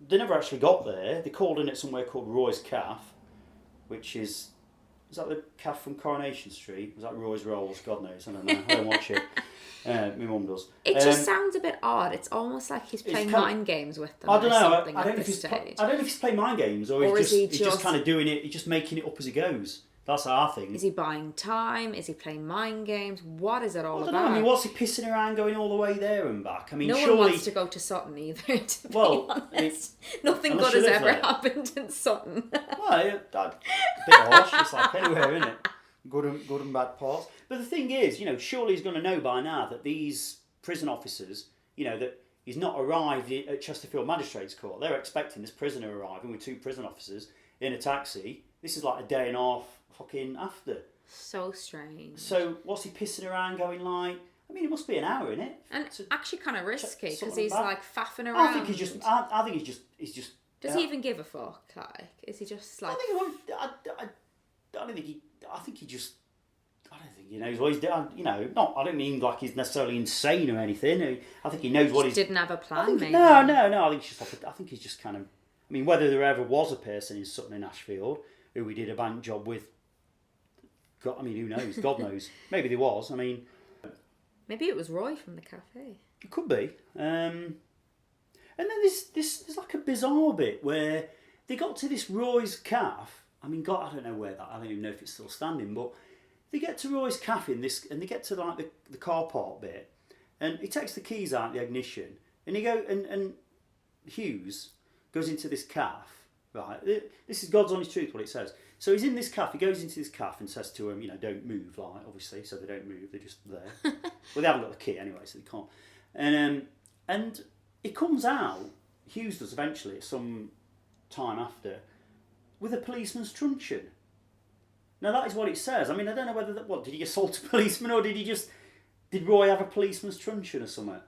they never actually got there. They called in at somewhere called Roy's Calf, which is that the calf from Coronation Street? Was that Roy's Rolls? God knows, I don't know. I don't watch it. My mum does. It just sounds a bit odd. It's almost like he's playing mind games with them. I don't know. I don't know if he's playing mind games or he's just kind of doing it. He's just making it up as he goes. That's our thing. Is he buying time? Is he playing mind games? What is it all about? I don't know. I mean, what's he pissing around going all the way there and back? I mean, no one wants to go to Sutton either, to be honest. Nothing good has ever happened in Sutton. Well, a bit harsh. It's like anywhere, isn't it? Good and bad parts. But the thing is, surely he's going to know by now that these prison officers, that he's not arrived at Chesterfield Magistrates Court. They're expecting this prisoner arriving with 2 prison officers in a taxi. This is like a day and a half fucking after. So strange. So what's he pissing around going like? I mean, it must be an hour, innit? And actually kind of risky because he's like faffing around. I think he's just. I think he's just. Does he even give a fuck? Like, is he just like? I think he won't. I don't think he. I think he just. I don't think he knows what he's doing. Not. I don't mean like he's necessarily insane or anything. I think he knows what he's. Didn't have a plan. Maybe. No. I think he's just like. I think he's just kind of. I mean, whether there ever was a person in Sutton and Ashfield who we did a bank job with. God, I mean, who knows? God knows. Maybe there was. I mean. Maybe it was Roy from the cafe. It could be. And then there's like a bizarre bit where they got to this Roy's Calf. I mean, God, I don't know where that. I don't even know if it's still standing. But they get to Roy's Calf in this, and they get to like the car park bit, and he takes the keys out of the ignition, and and Hughes goes into this calf. Right, this is God's honest truth. What it says. So he's in this calf. He goes into this calf and says to him, don't move. Like obviously, so they don't move. They're just there. Well, they haven't got the key anyway, so they can't. And it comes out. Hughes does eventually at some time after with a policeman's truncheon. Now that is what it says. I mean, I don't know whether did he assault a policeman or did Roy have a policeman's truncheon or something?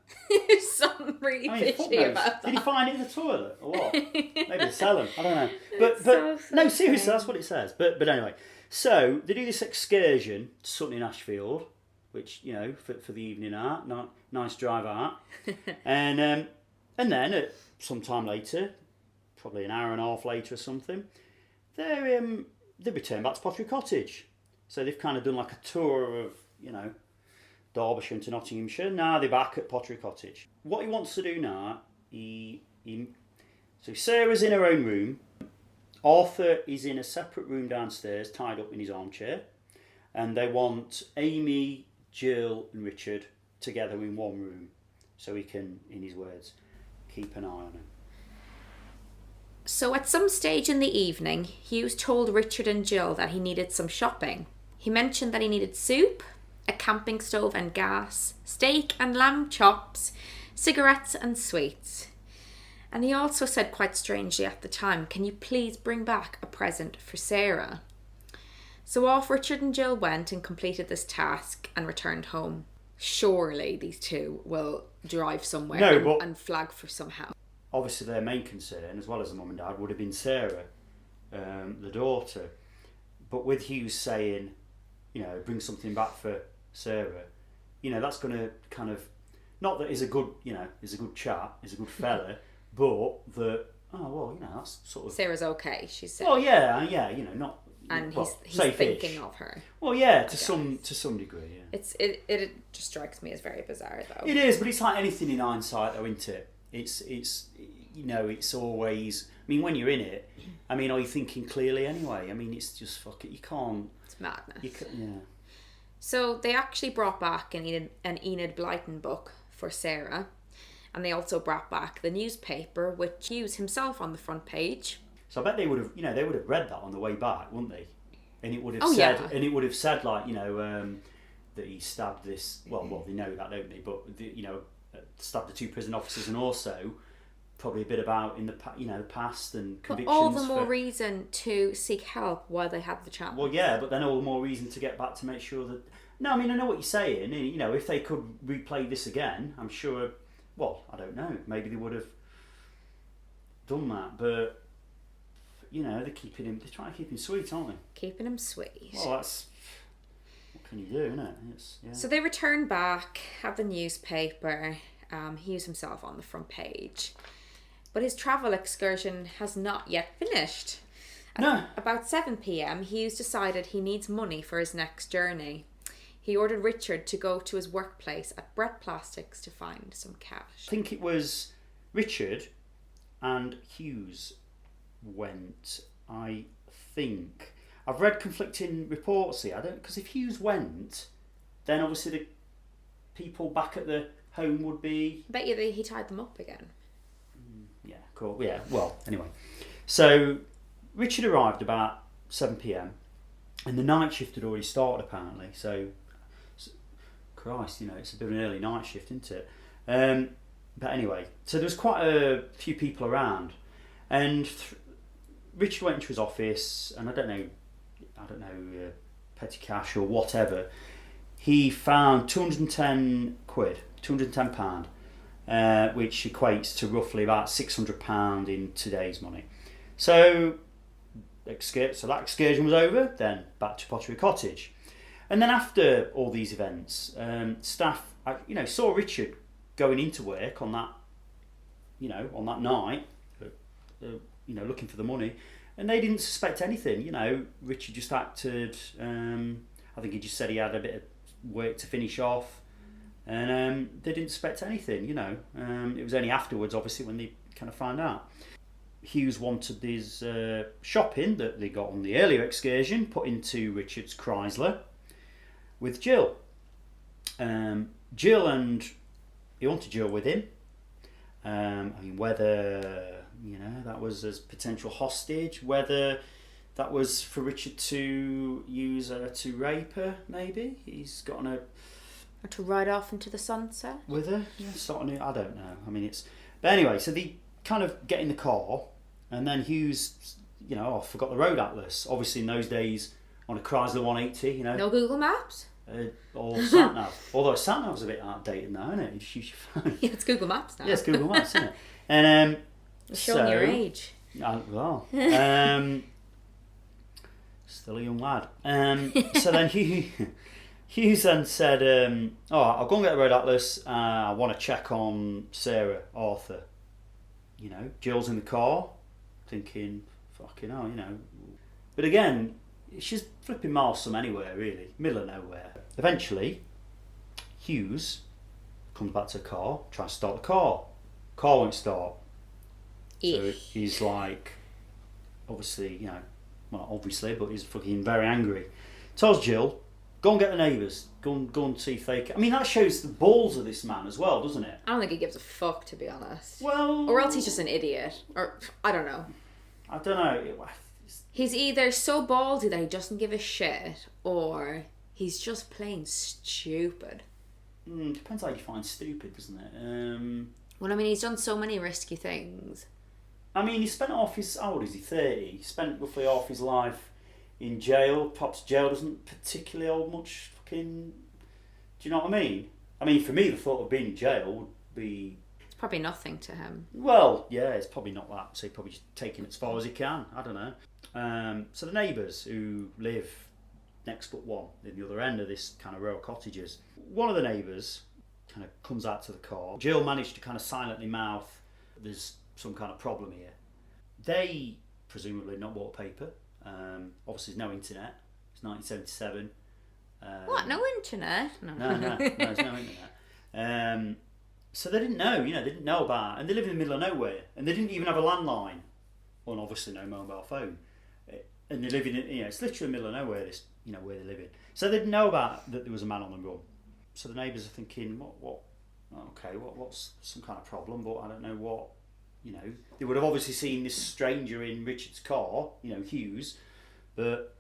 Something really fishy about that. Did he find it in the toilet or what? Maybe they sell them. I don't know. But no, seriously, that's what it says. But anyway, so they do this excursion to Sutton in Ashfield, which for the evening out, nice drive out, and then at some time later, probably an hour and a half later or something, they return back to Pottery Cottage. So they've kind of done like a tour of Derbyshire into Nottinghamshire. Now they're back at Pottery Cottage. What he wants to do now, so Sarah's in her own room. Arthur is in a separate room downstairs, tied up in his armchair. And they want Amy, Jill and Richard together in one room. So he can, in his words, keep an eye on them. So at some stage in the evening, Hughes told Richard and Jill that he needed some shopping. He mentioned that he needed soup, a camping stove and gas, steak and lamb chops, cigarettes and sweets. And he also said quite strangely at the time, "Can you please bring back a present for Sarah?" So off Richard and Jill went and completed this task and returned home. Surely these two will drive somewhere and flag for somehow. Obviously their main concern, as well as the mum and dad, would have been Sarah, the daughter. But with Hughes saying, bring something back for Sarah, that's going to kind of, not that he's a good, he's a good chap, he's a good fella, but that, that's sort of... Sarah's okay, she said. Well, yeah, not... And he's thinking of her. Well, yeah, to some degree, yeah. It just strikes me as very bizarre, though. It is, but it's like anything in hindsight, though, isn't it? It's it's always... I mean, when you're in it, are you thinking clearly anyway? I mean, it's just fuck it. You can't... It's madness. Yeah. So they actually brought back an Enid Blyton book for Sarah, and they also brought back the newspaper with Hughes himself on the front page. So I bet they would have, they would have read that on the way back, wouldn't they? And it would have said, and it would have said like, that he stabbed this. Well, they know that, don't they? But stabbed the 2 prison officers, and also probably a bit about in the past and convictions. But all the more reason to seek help while they had the chance. Well, yeah, but then all the more reason to get back to make sure that. No, I know what you're saying. If they could replay this again, I'm sure. Well, I don't know. Maybe they would have done that, but. They're keeping him. They're trying to keep him sweet, aren't they? Keeping him sweet. Well, that's what can you do, isn't it? Yeah. So they return back, have the newspaper. Hughes himself on the front page, But his travel excursion has not yet finished. No. About 7 p.m, Hughes decided he needs money for his next journey. He ordered Richard to go to his workplace at Brett Plastics to find some cash. I think it was Richard and Hughes went. I think I've read conflicting reports here. Because if Hughes went, then obviously the people back at the home would be. I bet you he tied them up again. Yeah, cool. Yeah. Well, anyway, so Richard arrived about 7 p.m. and the night shift had already started apparently. So, Christ, it's a bit of an early night shift, isn't it? But anyway, so there was quite a few people around, and Richard went into his office, and I don't know, petty cash or whatever. He found 210 quid, £210, which equates to roughly about £600 in today's money. So that excursion was over. Then back to Pottery Cottage. And then after all these events, staff, saw Richard going into work on that, on that night, looking for the money, and they didn't suspect anything. Richard just acted. I think he just said he had a bit of work to finish off, and they didn't suspect anything. It was only afterwards, obviously, when they kind of found out. Hughes wanted his shopping that they got on the earlier excursion put into Richard's Chrysler with Jill. He wanted Jill with him. Whether that was as potential hostage, whether that was for Richard to use her to rape her, maybe he's gotten a. Or to ride off into the sunset with her. Yeah, sort of. I don't know. But anyway, so they kind of get in the car, and then Hughes, forgot the road atlas. Obviously, in those days, on a Chrysler 180, no Google Maps. Or sat nav. Although sat nav's a bit outdated now, isn't it? Yeah, it's Google Maps now. Yeah, it's Google Maps, isn't it? And showing your age. Still a young lad. So then Hughes then said, I'll go and get the road atlas. I want to check on Sarah Arthur. Jill's in the car, thinking, fucking hell, But again, she's flipping miles from anywhere, really. Middle of nowhere. Eventually, Hughes comes back to the car, tries to start the car. Car won't start. So he's like, obviously, but he's fucking very angry. Tells Jill, go and get the neighbours. Go and see if they can. That shows the balls of this man as well, doesn't it? I don't think he gives a fuck, to be honest. Well... Or else he's just an idiot. Or, I don't know. I don't know. He's either so ballsy that he doesn't give a shit, or he's just plain stupid. Depends how you find stupid, doesn't it? Well, he's done so many risky things. He spent half his... How old is he? 30. He spent roughly half his life in jail. Perhaps jail doesn't particularly hold much fucking... Do you know what I mean? For me, the thought of being in jail would be... It's probably nothing to him. Well, yeah, it's probably not that. So he's probably just taking it as far as he can. I don't know. So the neighbours who live next but one in the other end of this kind of row of cottages, one of the neighbours kind of comes out to the car. Jill managed to kind of silently mouth, there's some kind of problem here. They presumably not bought paper. Obviously there's no internet. It's 1977. What? No internet? No, there's no internet. So they didn't know, they didn't know about, and they live in the middle of nowhere, and they didn't even have a landline, and obviously no mobile phone. And they live in, it's literally the middle of nowhere, this, where they live in. So they didn't know about that there was a man on the run. So the neighbours are thinking, what's some kind of problem, but I don't know what, They would have obviously seen this stranger in Richard's car, Hughes, but,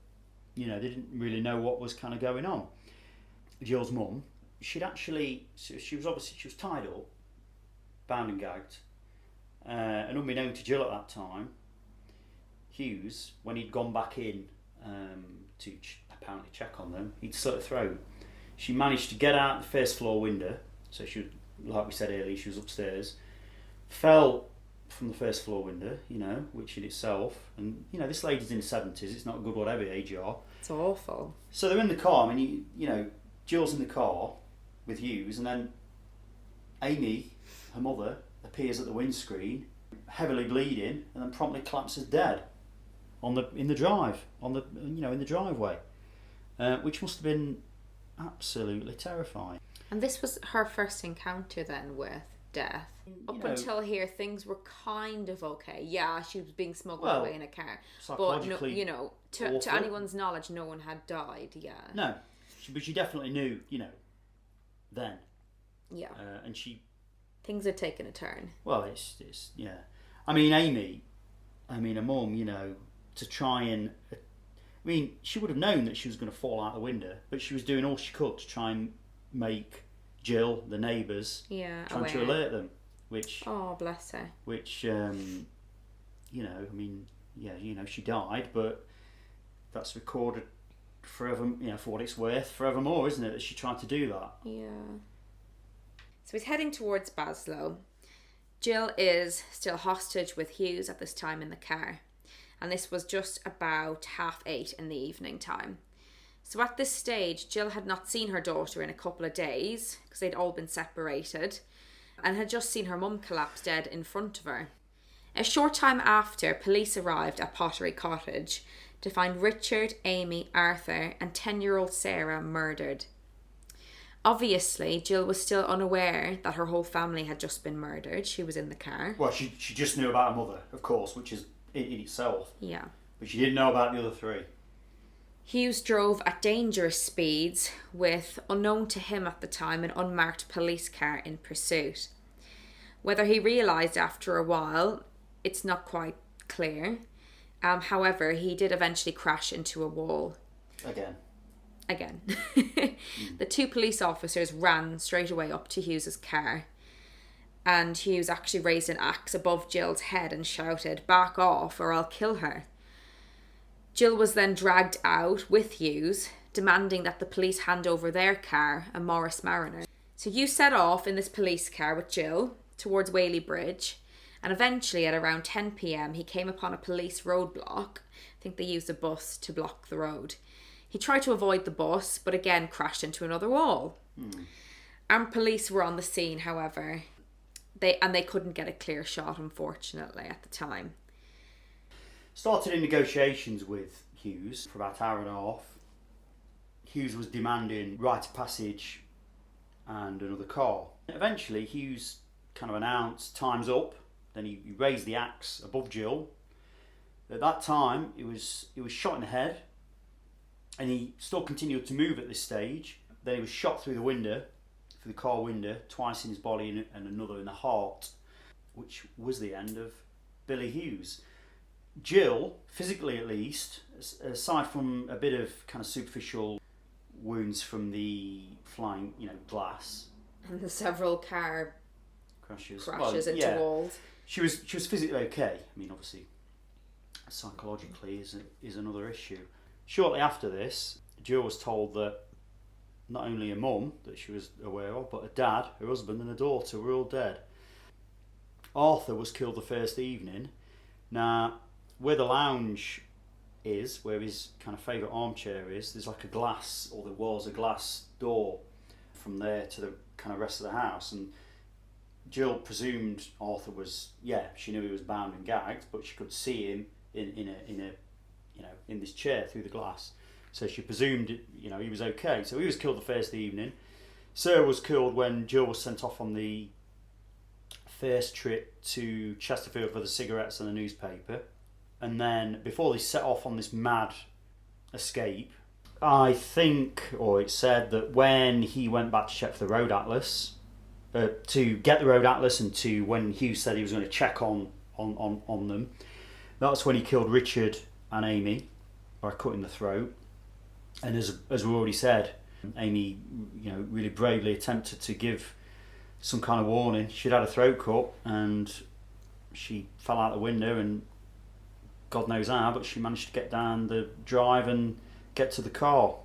they didn't really know what was kind of going on. Jill's mum, she was tied up, bound and gagged, and unbeknown to Jill at that time, Hughes, when he'd gone back in to apparently check on them, he'd slit her throat. She managed to get out the first floor window, so she was, like we said earlier, she was upstairs, fell from the first floor window, which in itself, and this lady's in the 70s, it's not good whatever age you are. It's awful. So they're in the car, Jill's in the car with Hughes, and then Amy, her mother, appears at the windscreen heavily bleeding, and then promptly collapses dead in the driveway, which must have been absolutely terrifying. And this was her first encounter then with death. Up until here, things were kind of okay. Yeah, she was being smuggled away in a car. But, no, to anyone's knowledge, no one had died, yeah. No, but she definitely knew, then. Yeah. And she... Things had taken a turn. Well, it's yeah. I mean, Amy, her mum, to try and... she would have known that she was going to fall out the window, but she was doing all she could to try and make Jill, the neighbours, trying to alert them, which... Oh, bless her. Which, she died, but that's recorded forever, for what it's worth, forevermore, isn't it, that she tried to do that? Yeah. So he's heading towards Baslow. Jill is still hostage with Hughes at this time in the car, and this was just about 8:30 in the evening time. So at this stage, Jill had not seen her daughter in a couple of days because they'd all been separated, and had just seen her mum collapse dead in front of her. A short time after, police arrived at Pottery Cottage to find Richard, Amy, Arthur and 10-year-old Sarah murdered. Obviously, Jill was still unaware that her whole family had just been murdered. She was in the car. Well, she just knew about her mother, of course, which is in itself. Yeah. But she didn't know about the other three. Hughes drove at dangerous speeds with, unknown to him at the time, an unmarked police car in pursuit. Whether he realised after a while, it's not quite clear. However, he did eventually crash into a wall. Again. The two police officers ran straight away up to Hughes's car, and Hughes actually raised an axe above Jill's head and shouted, "Back off or I'll kill her." Jill was then dragged out with Hughes, demanding that the police hand over their car, a Morris Mariner. So Hughes set off in this police car with Jill towards Whaley Bridge, and eventually at around 10 p.m. he came upon a police roadblock. I think they used a bus to block the road. He tried to avoid the bus, but again crashed into another wall. Armed police were on the scene, however. They couldn't get a clear shot, unfortunately, at the time. Started in negotiations with Hughes for about an hour and a half. Hughes was demanding right of passage and another car. Eventually, Hughes kind of announced, "Time's up." Then he raised the axe above Jill. At that time, he was shot in the head. And he still continued to move at this stage. Then he was shot through the car window, twice in his body and another in the heart, which was the end of Billy Hughes. Jill, physically at least, aside from a bit of kind of superficial wounds from the flying, glass. And the several car crashes into walls. She was physically okay. Obviously, psychologically is another issue. Shortly after this, Jill was told that not only her mum, that she was aware of, but her dad, her husband and her daughter were all dead. Arthur was killed the first evening. Now, where the lounge is, where his kind of favourite armchair is, there was a glass door from there to the kind of rest of the house. And Jill presumed Arthur was, she knew he was bound and gagged, but she could see him in this chair through the glass. So she presumed, he was okay. So he was killed the first evening. Sarah was killed when Jill was sent off on the first trip to Chesterfield for the cigarettes and the newspaper. And then before they set off on this mad escape, I think, or it said that when he went back to check for the road atlas, to get the road atlas, and to when Hughes said he was going to check on them, that's when he killed Richard and Amy by cutting the throat. And as we already said, Amy, really bravely attempted to give some kind of warning. She'd had a throat cut and she fell out the window, and God knows how, but she managed to get down the drive and get to the car.